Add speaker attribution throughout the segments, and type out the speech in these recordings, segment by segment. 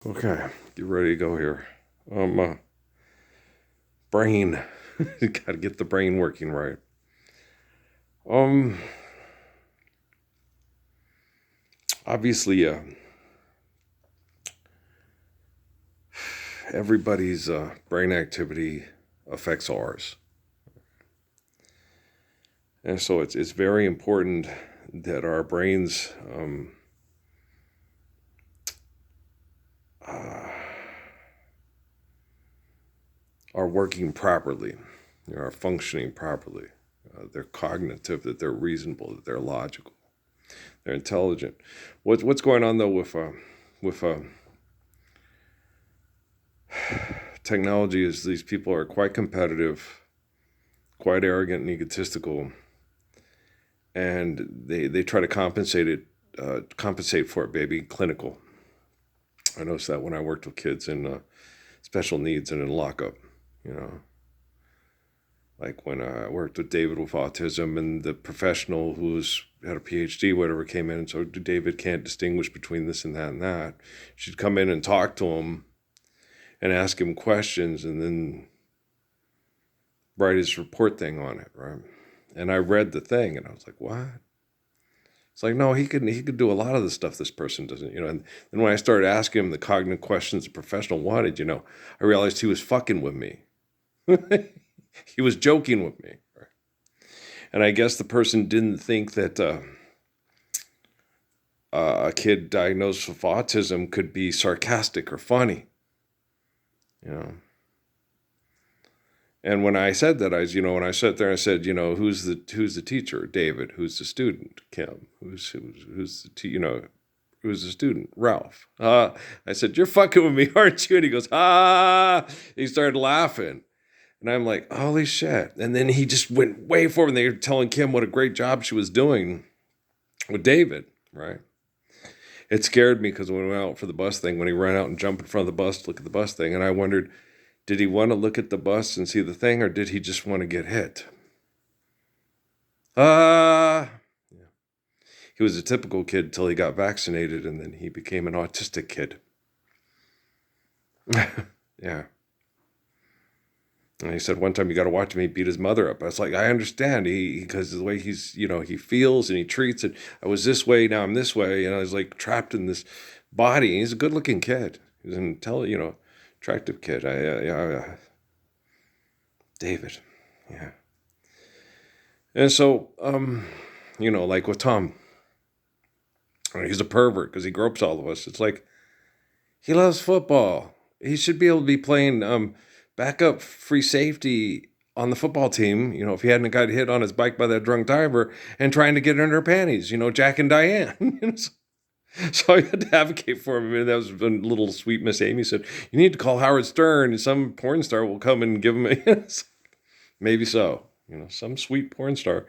Speaker 1: Okay, get ready to go here. Brain. Got to get the brain working right. Um, Obviously, everybody's brain activity affects ours, and so it's very important that our brains uh, are working properly, are functioning properly. They're cognitive, that they're reasonable, that they're logical, they're intelligent. What's going on though with technology is these people are quite competitive, quite arrogant and egotistical, and they try to compensate for it, baby. Clinical. I noticed that when I worked with kids in special needs and in lockup, you know, like when I worked with David with autism, and the professional who's had a PhD, whatever, came in, and so David can't distinguish between this and that and that. She'd come in and talk to him and ask him questions, and then write his report thing on it, right? And I read the thing, and I was like, "What?" It's like, no, he could do a lot of the stuff this person doesn't, you know. And then when I started asking him the cognitive questions a professional wanted, I realized he was fucking with me. He was joking with me, right? And I guess the person didn't think that a kid diagnosed with autism could be sarcastic or funny, you know. And when I said that, when I sat there, I said, who's the teacher? David. Who's the student? Kim. Who's who's the student? Ralph. I said, you're fucking with me, aren't you? And he goes, ah. He started laughing. And I'm like, holy shit. And then he just went way forward, and they were telling Kim what a great job she was doing with David, right? It scared me because when we went out for the bus thing, when he ran out and jumped in front of the bus to look at the bus thing, and I wondered, did he want to look at the bus and see the thing, or did he just want to get hit? Yeah. He was a typical kid till he got vaccinated, and then he became an autistic kid. Yeah. And he said one time, you got to watch him, he beat his mother up. I was like, I understand, because the way he feels and he treats it. I was this way, now I'm this way, and I was like trapped in this body. And he's a good-looking kid. He's an attractive kid. David, yeah. And so, like with Tom, he's a pervert because he gropes all of us. It's like, he loves football. He should be able to be playing backup free safety on the football team, if he hadn't got hit on his bike by that drunk driver and trying to get in her panties, Jack and Diane. So I had to advocate for him. And that was when little sweet Miss Amy said, you need to call Howard Stern, and some porn star will come and give him a... Maybe so. Some sweet porn star.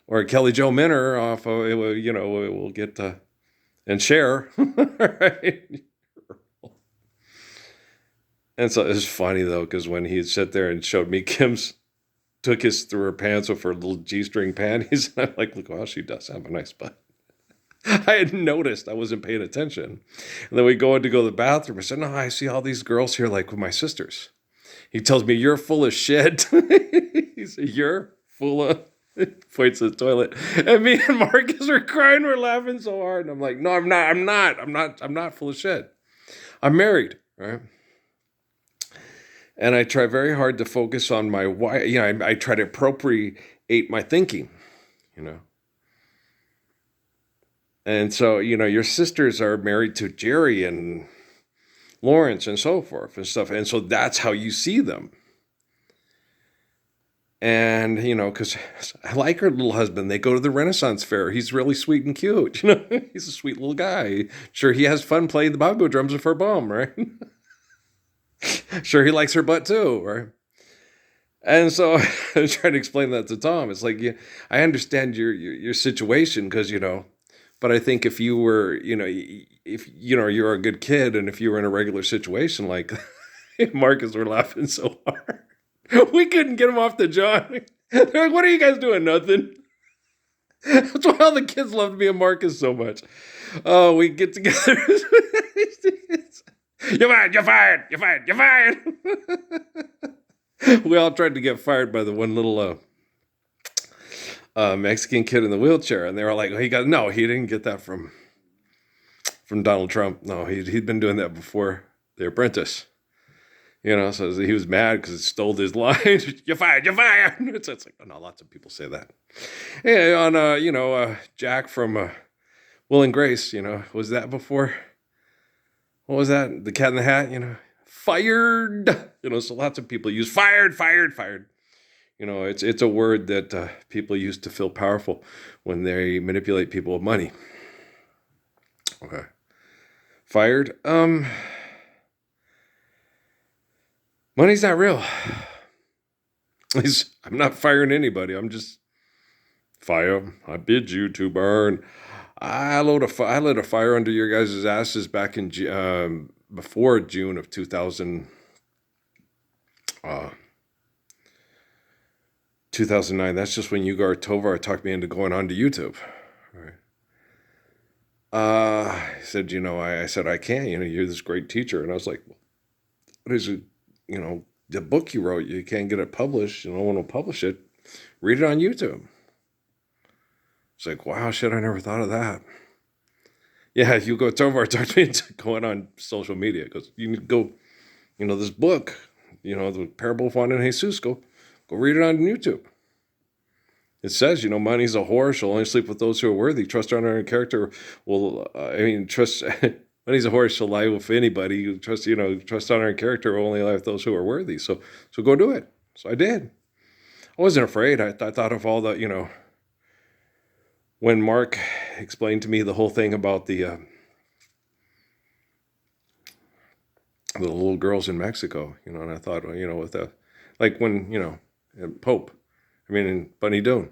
Speaker 1: Or Kelly Jo Minner off of, we'll get and share. Right? And so it's funny though, because when he sat there and showed me took his through her pants with her little G-string panties, and I'm like, look, wow, she does have a nice butt. I had noticed, I wasn't paying attention. And then we go in to go to the bathroom. I said, no, I see all these girls here like with my sisters. He tells me, you're full of shit. He said, you're full of... Points to the toilet. And me and Marcus are crying. We're laughing so hard. And I'm like, no, I'm not full of shit. I'm married, right? And I try very hard to focus on my why. I try to appropriate my thinking, And so, your sisters are married to Jerry and Lawrence and so forth and stuff. And so that's how you see them. And, because I like her little husband. They go to the Renaissance Fair. He's really sweet and cute. He's a sweet little guy. Sure, he has fun playing the bongo drums with her bum, right? Sure, he likes her butt too, right? And so I was trying to explain that to Tom. It's like, yeah, I understand your situation because, but I think if you were, if, you're a good kid, and if you were in a regular situation, like Marcus were laughing so hard. We couldn't get him off the John. They're like, what are you guys doing? Nothing. That's why all the kids loved me and Marcus so much. Oh, we get together. You're fired, you're fired, you're fired, you're fired. We all tried to get fired by the one little Mexican kid in the wheelchair, and they were like, he didn't get that from Donald Trump. No, he'd been doing that before The Apprentice. So he was mad because it stole his line. You're fired, you're fired. It's like, oh, no, lots of people say that. Hey, on, Jack from Will and Grace, was that before? What was that? The Cat in the Hat, fired. So lots of people use fired, fired, fired. It's a word that people use to feel powerful when they manipulate people with money. Okay. Fired. Money's not real. At least I'm not firing anybody. I'm just fire. I bid you to burn. I lit a fire under your guys' asses back in before June of 2009. That's just when Ugar Tovar talked me into going on to YouTube. Right. He said, I said, I can't. You're this great teacher. And I was like, what is it? The book you wrote, you can't get it published. You don't want to publish it. Read it on YouTube. It's like, wow, shit, I never thought of that. Yeah, Hugo Tovar talked me into going on social media because you need to go, this book, the Parable of Juan and Jesus, go read it on YouTube. It says, money's a whore. She'll only sleep with those who are worthy. Trust her own character. Trust... Money's a horse, she'll lie with anybody. Trust on her character will only lie with those who are worthy. So go do it. So I did. I wasn't afraid. I thought of all the, when Mark explained to me the whole thing about the little girls in Mexico, and I thought, with like when, Pope, in Bunny Doon,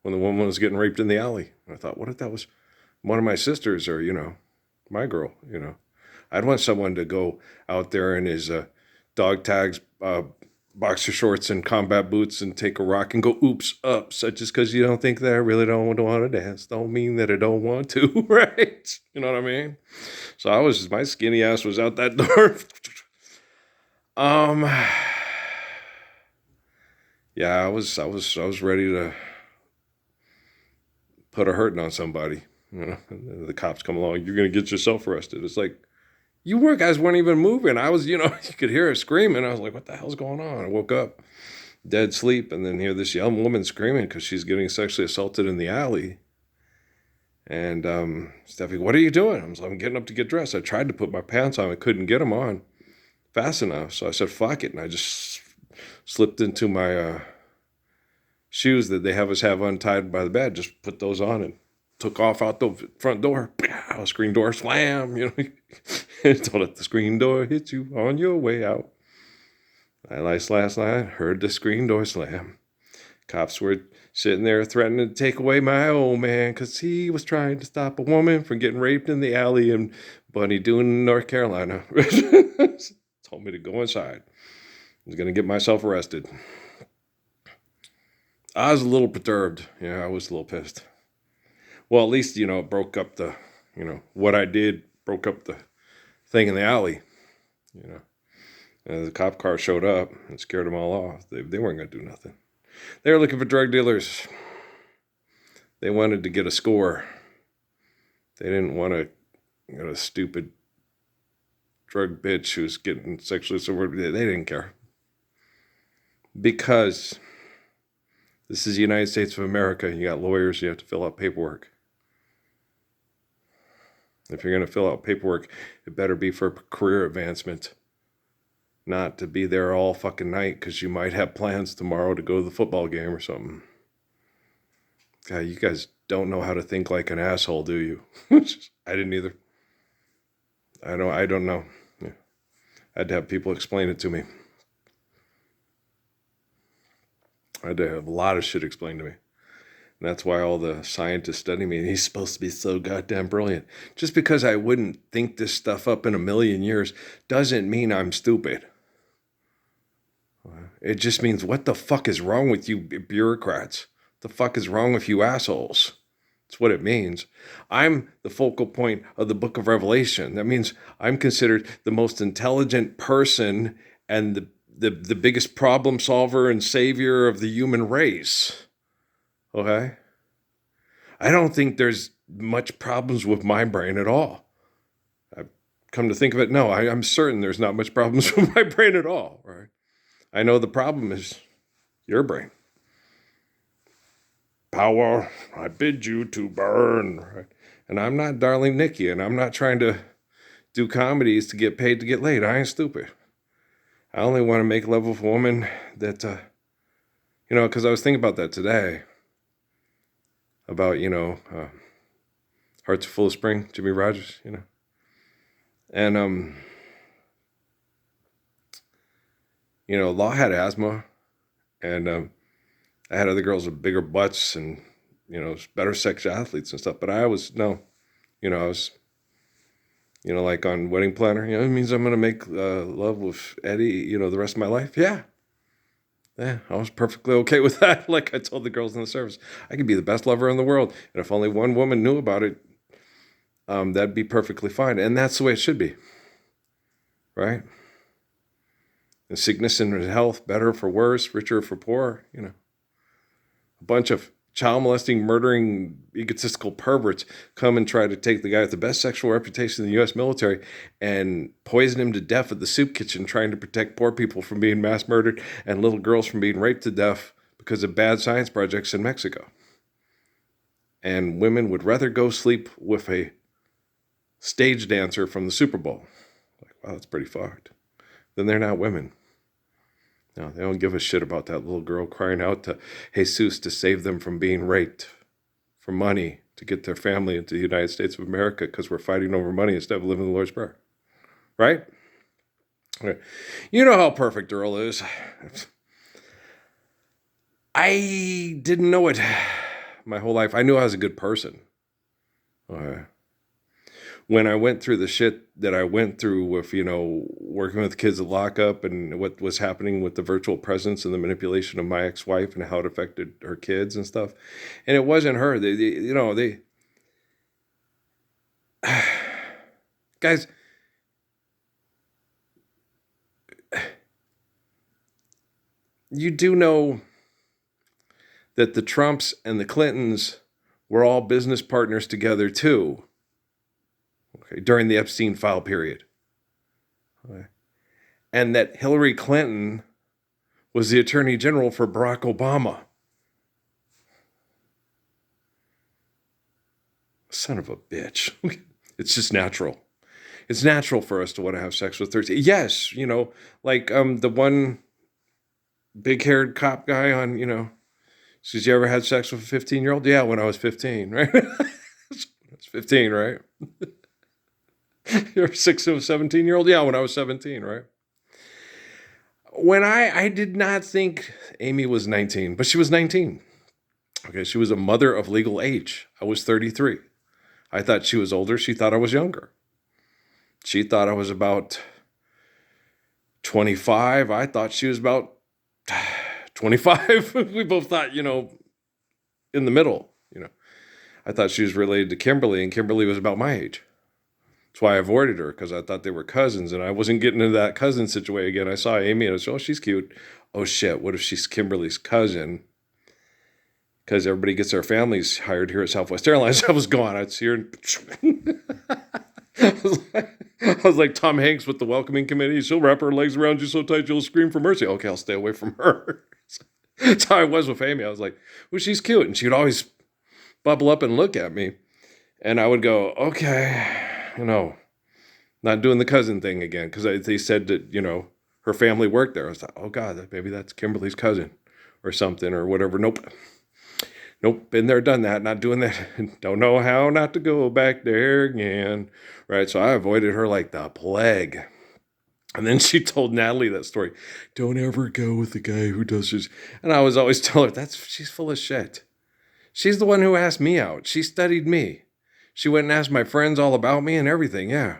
Speaker 1: when the woman was getting raped in the alley. And I thought, what if that was one of my sisters or, my girl, I'd want someone to go out there in his dog tags, boxer shorts and combat boots and take a rock and go, oops, up. So just because you don't think that I really don't want to dance, don't mean that I don't want to, right? You know what I mean? So my skinny ass was out that door. Yeah, I was ready to put a hurting on somebody. The cops come along, you're going to get yourself arrested. It's like, you guys weren't even moving. I was, you could hear her screaming. I was like, what the hell's going on? I woke up, dead sleep, and then hear this young woman screaming because she's getting sexually assaulted in the alley. And Steffi, what are you doing? I'm getting up to get dressed. I tried to put my pants on. I couldn't get them on fast enough. So I said, fuck it. And I just slipped into my shoes that they have us have untied by the bed. Just put those on and took off out the front door. Screen door slam, Don't let the screen door hit you on your way out. Last night, heard the screen door slam. Cops were sitting there threatening to take away my old man because he was trying to stop a woman from getting raped in the alley in Bunny Doon, North Carolina. Told me to go inside. I was going to get myself arrested. I was a little perturbed. Yeah, I was a little pissed. Well, at least, it broke up the, what I did broke up the thing in the alley, And the cop car showed up and scared them all off. They weren't going to do nothing. They were looking for drug dealers. They wanted to get a score. They didn't want a stupid drug bitch who's getting sexually assaulted. They didn't care. Because this is the United States of America. You got lawyers. You have to fill out paperwork. If you're going to fill out paperwork, it better be for career advancement. Not to be there all fucking night because you might have plans tomorrow to go to the football game or something. God, you guys don't know how to think like an asshole, do you? I didn't either. I don't know. Yeah. I had to have people explain it to me. I had to have a lot of shit explained to me. And that's why all the scientists study me. He's supposed to be so goddamn brilliant. Just because I wouldn't think this stuff up in a million years doesn't mean I'm stupid. It just means, what the fuck is wrong with you bureaucrats? The fuck is wrong with you assholes? That's what it means. I'm the focal point of the book of Revelation. That means I'm considered the most intelligent person and the biggest problem solver and savior of the human race. Okay? I don't think there's much problems with my brain at all. I've come to think of it, no, I'm certain there's not much problems with my brain at all. Right? I know the problem is your brain. Power, I bid you to burn. Right? And I'm not Darling Nikki, and I'm not trying to do comedies to get paid to get laid. I ain't stupid. I only want to make love with a woman that, because I was thinking about that today. About, Hearts Are Full of Spring, Jimmy Rogers, And, Law had asthma, and I had other girls with bigger butts and, better sex athletes and stuff. But I was, I was, like on Wedding Planner, it means I'm going to make love with Eddie, the rest of my life. Yeah. Yeah, I was perfectly okay with that. Like I told the girls in the service, I could be the best lover in the world. And if only one woman knew about it, that'd be perfectly fine. And that's the way it should be. Right? In sickness and health, better for worse, richer for poor, A bunch of child molesting, murdering, egotistical perverts come and try to take the guy with the best sexual reputation in the U.S. military and poison him to death at the soup kitchen, trying to protect poor people from being mass murdered and little girls from being raped to death because of bad science projects in Mexico. And women would rather go sleep with a stage dancer from the Super Bowl. Like, wow, that's pretty fucked. Then they're not women. No, they don't give a shit about that little girl crying out to Jesus to save them from being raped for money to get their family into the United States of America because we're fighting over money instead of living the Lord's Prayer. Right? Okay. You know how perfect Earl is. I didn't know it my whole life. I knew I was a good person. Okay. When I went through the shit that I went through with, working with kids at lockup and what was happening with the virtual presence and the manipulation of my ex-wife and how it affected her kids and stuff. And it wasn't her. They guys, you do know that the Trumps and the Clintons were all business partners together too. Okay, during the Epstein file period. Okay. And that Hillary Clinton was the Attorney General for Barack Obama. Son of a bitch. It's just natural. It's natural for us to want to have sex with 13. Yes, like the one big-haired cop guy on, says, you ever had sex with a 15-year-old? Yeah, when I was 15, right? I was 15, right? You're a 17-year-old? Yeah, when I was 17, right? When I did not think Amy was 19, but she was 19. Okay, she was a mother of legal age. I was 33. I thought she was older. She thought I was younger. She thought I was about 25. I thought she was about 25. We both thought, in the middle, I thought she was related to Kimberly, and Kimberly was about my age. That's why I avoided her, because I thought they were cousins, and I wasn't getting into that cousin situation again. I saw Amy, and I said, oh, she's cute. Oh, shit, what if she's Kimberly's cousin? Because everybody gets their families hired here at Southwest Airlines. I was gone. I'd see her, and I was like Tom Hanks with the welcoming committee. She'll wrap her legs around you so tight you'll scream for mercy. Okay, I'll stay away from her. That's how I was with Amy. I was like, well, she's cute. And she would always bubble up and look at me. And I would go, okay, not doing the cousin thing again. Because they said that, her family worked there. I was like, oh, God, maybe that's Kimberly's cousin or something or whatever. Nope, been there, done that, not doing that. Don't know how not to go back there again. Right, so I avoided her like the plague. And then she told Natalie that story. Don't ever go with the guy who does this. And I was always telling her, she's full of shit. She's the one who asked me out. She studied me. She went and asked my friends all about me and everything, yeah.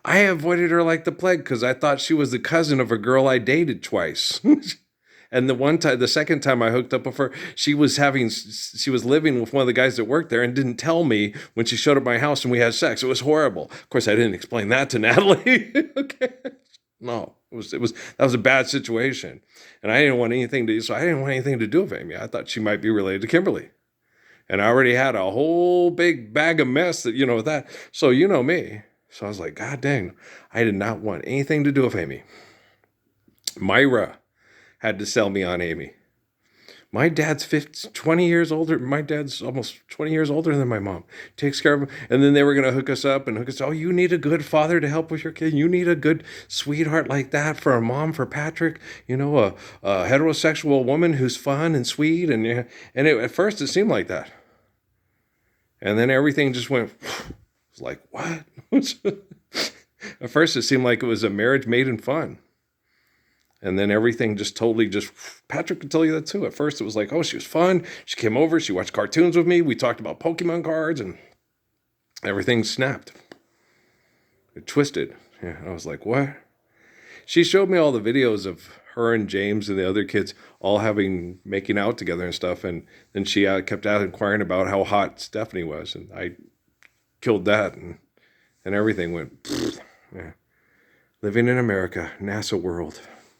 Speaker 1: I avoided her like the plague because I thought she was the cousin of a girl I dated twice. And And the second time I hooked up with her, she was living with one of the guys that worked there and didn't tell me when she showed up at my house and we had sex. It was horrible. Of course, I didn't explain that to Natalie. Okay. No, that was a bad situation. And I didn't want anything to do with Amy. I thought she might be related to Kimberly. And I already had a whole big bag of mess that. So you know me. So I was like, God dang, I did not want anything to do with Amy. Myra had to sell me on Amy. My dad's 20 years older. My dad's almost 20 years older than my mom. Takes care of him. And then they were going to hook us up. Oh, you need a good father to help with your kid. You need a good sweetheart like that for a mom, for Patrick. A heterosexual woman who's fun and sweet. At first it seemed like that. And then everything just went, it's like, what? At first it seemed like it was a marriage made in fun. And then everything just totally Patrick could tell you that too. At first it was like, oh, she was fun. She came over, she watched cartoons with me. We talked about Pokemon cards and everything snapped. It twisted. Yeah, I was like, what? She showed me all the videos of her and James and the other kids all making out together and stuff. And then she kept inquiring about how hot Stephanie was. And I killed that and everything went, yeah. Living in America, NASA world.